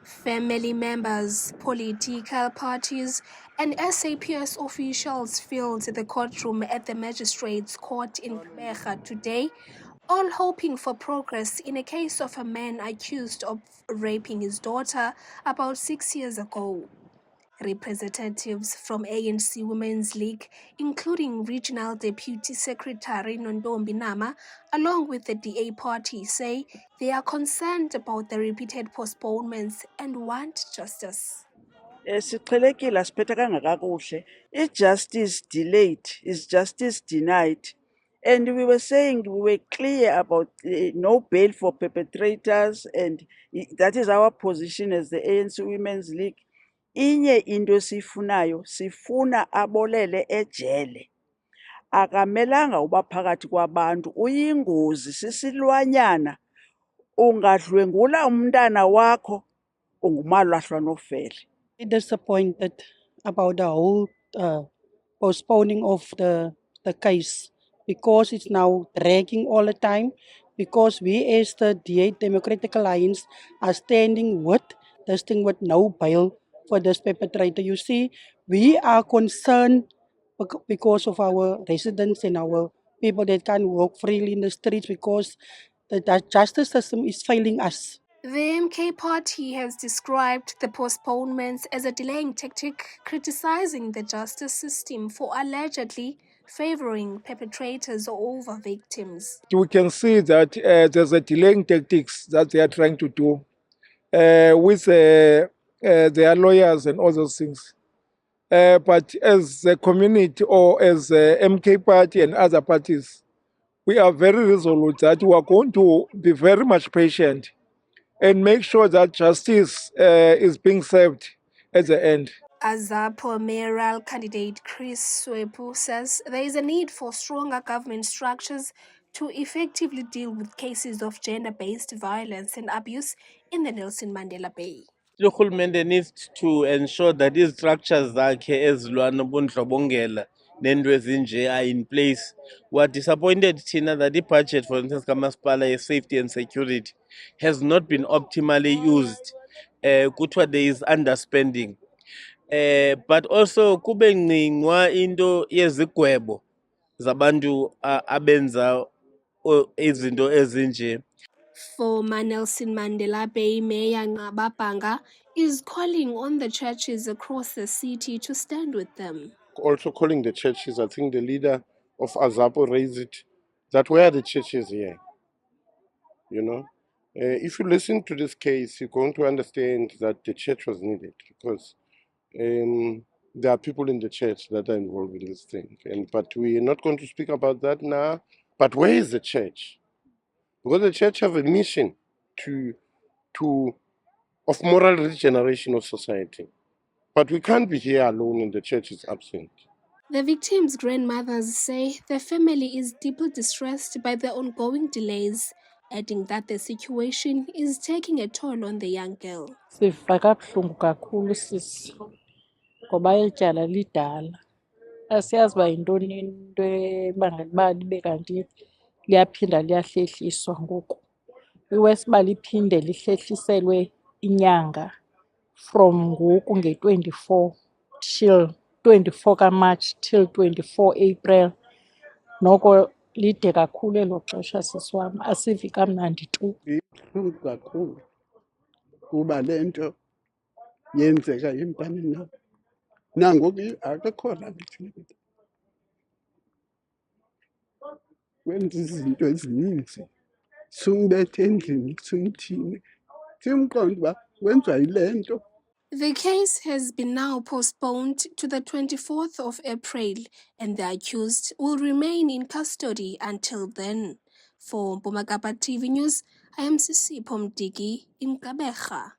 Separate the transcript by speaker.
Speaker 1: Family members, political parties, and SAPS officials filled the courtroom at the Magistrates' Court in Gqeberha today, all hoping for progress in a case of a man accused of raping his daughter about 6 years ago. Representatives from ANC Women's League, including Regional Deputy Secretary Nontombi Nama, along with the DA party, say they are concerned about the repeated postponements and want justice.
Speaker 2: Siqhelekile asiphathekanga kakuhle. Justice delayed is justice denied. And we were saying, we were clear about no bail for perpetrators, and that is our position as the ANC Women's League. Inye into sifunayo, sifuna abolele ejele. Akamelanga uba phakathi kwabantu, uyingozi, sisilwanyana. Ungadlwengula umntana wakho, ungumalahlwa nofele.
Speaker 3: Disappointed about the whole postponing of the case because it's now dragging all the time, because we as the DA Democratic Alliance are standing with this thing with no bail for this perpetrator. You see, we are concerned because of our residents and our people that can't walk freely in the streets because the justice system is failing us.
Speaker 1: The MK party has described the postponements as a delaying tactic, criticizing the justice system for allegedly favoring perpetrators over victims.
Speaker 4: We can see that there's a delaying tactics that they are trying to do with their lawyers and all those things. But as a community or as a MK party and other parties, we are very resolute that we are going to be very much patient and make sure that justice is being served at the end.
Speaker 1: AZAPO mayoral candidate Chris Swepu says there is a need for stronger government structures to effectively deal with cases of gender-based violence and abuse in the Nelson Mandela Bay.
Speaker 5: Urhulumente needs to ensure that these structures zakhe ezilwa nobundlobongela nento ezinje are in place. We are disappointed thina that the budget, for instance, kamasipala safety and security has not been optimally used. Kuthiwa there is underspending. But also kube ncingwa into yezigwebo zabantu abenza izinto ezinje.
Speaker 1: Former Nelson Mandela Bay Mayor Ngababanga is calling on the churches across the city to stand with them.
Speaker 6: Also calling the churches, I think the leader of AZAPO raised it, that where are the churches here? You know, if you listen to this case, you're going to understand that the church was needed because there are people in the church that are involved in this thing. But we are not going to speak about that now. But where is the church? Because the church have a mission of moral regeneration of society. But we can't be here alone and the church is absent.
Speaker 1: The victims' grandmothers say the family is deeply distressed by the ongoing delays, adding that the situation is taking a toll on the young girl.
Speaker 7: Siva kabuhlungu kakhulu sisi ngoba eli tyala lidala. Asiyazi uba yintoni into ebangela uba libe kanti liyaphinda liyahlehliswa ngoku. Iwesi uba liphinde lihlehliselwe inyanga from ngoku nge-24 till 24 kaMarch till 24 April. Noko lide kakhulu elo xesha sisi wam, asivi kamnandi tu.
Speaker 8: Ibuhlungu kakhulu kuba le nto yenzeka impani na. Nangoku akekho rayithi. Wenza izinto ezininzi. Sumbethe endlini, sumthini. Simqonda uba wenziwa yile nto.
Speaker 1: The case has been now postponed to the 24th of April, and the accused will remain in custody until then. For Mpumakapa TV News, I am Sisipho Mdiki in Gqeberha.